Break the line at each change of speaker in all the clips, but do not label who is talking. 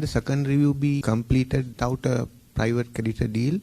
the second review be completed without a private creditor deal?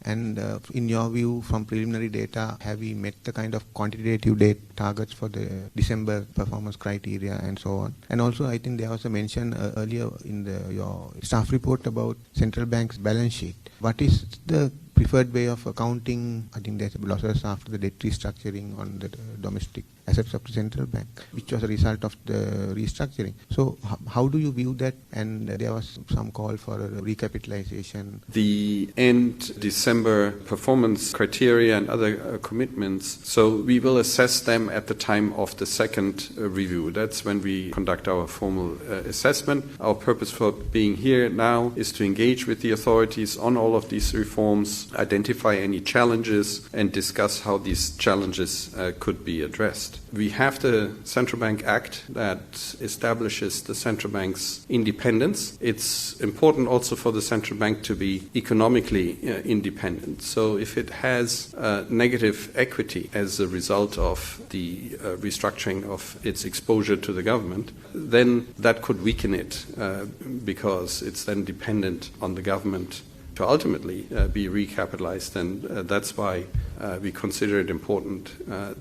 And in your view, from preliminary data, have we met the kind of quantitative targets for the December performance criteria and so on? And also, I think there was a mention earlier in your staff report about central bank's balance sheet. What is the preferred way of accounting? I think there's losses after the debt restructuring on the domestic assets of the central bank, which was a result of the restructuring. So how do you view that? And there was some call for a recapitalization.
The end December performance criteria and other commitments, so we will assess them at the time of the second review. That's when we conduct our formal assessment. Our purpose for being here now is to engage with the authorities on all of these reforms, identify any challenges, and discuss how these challenges could be addressed. We have the Central Bank Act that establishes the central bank's independence. It's important also for the central bank to be economically independent. So if it has negative equity as a result of the restructuring of its exposure to the government, then that could weaken it because it's then dependent on the government to ultimately be recapitalized, and that's why we consider it important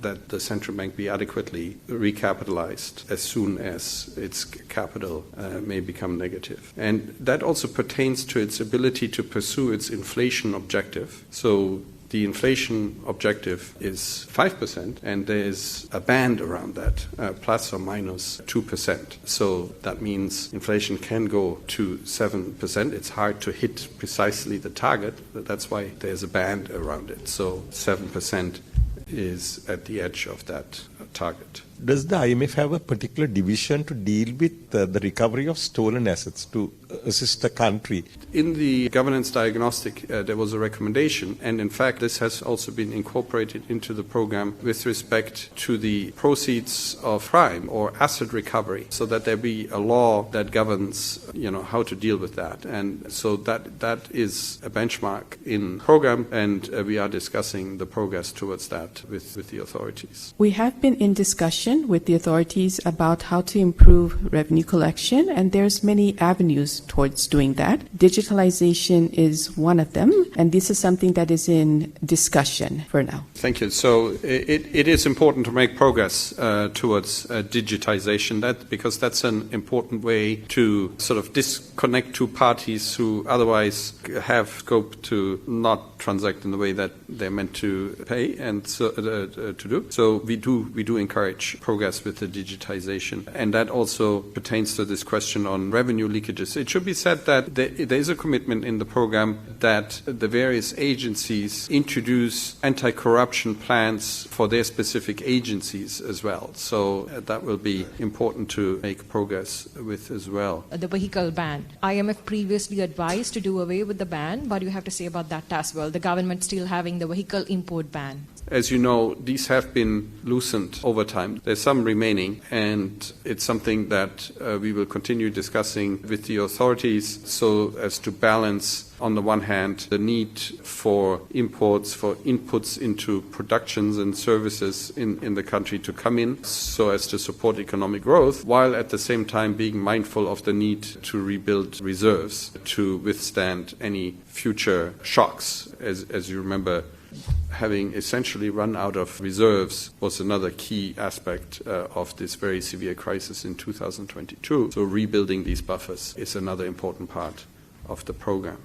that the central bank be adequately recapitalized as soon as its capital may become negative. And that also pertains to its ability to pursue its inflation objective. So the inflation objective is 5%, and there is a band around that, plus or minus 2%. So that means inflation can go to 7%. It's hard to hit precisely the target, but that's why there's a band around it. So 7% is at the edge of that target.
Does the IMF have a particular division to deal with the recovery of stolen assets to assist the country?
In the governance diagnostic, there was a recommendation, and in fact this has also been incorporated into the program with respect to the proceeds of crime or asset recovery, so that there be a law that governs, how to deal with that. And so that is a benchmark in the program, and we are discussing the progress towards that with the authorities.
We have been in discussion with the authorities about how to improve revenue collection, and there's many avenues towards doing that. Digitalization is one of them, and this is something that is in discussion for now.
Thank you. So it is important to make progress towards digitization, because that's an important way to sort of disconnect two parties who otherwise have scope to not transact in the way that they're meant to pay and to do. So we do encourage progress with the digitization, and that also pertains to this question on revenue leakages. It should be said that there is a commitment in the program that the various agencies introduce anti-corruption plans for their specific agencies as well. So that will be important to make progress with as well.
The vehicle ban. IMF previously advised to do away with the ban. What do you have to say about that as well? The government still having the vehicle import ban.
As you know, these have been loosened over time. There's some remaining, and it's something that we will continue discussing with the authorities so as to balance, on the one hand, the need for imports, for inputs into productions and services in the country to come in so as to support economic growth, while at the same time being mindful of the need to rebuild reserves to withstand any future shocks. As you remember, having essentially run out of reserves was another key aspect of this very severe crisis in 2022. So rebuilding these buffers is another important part of the program.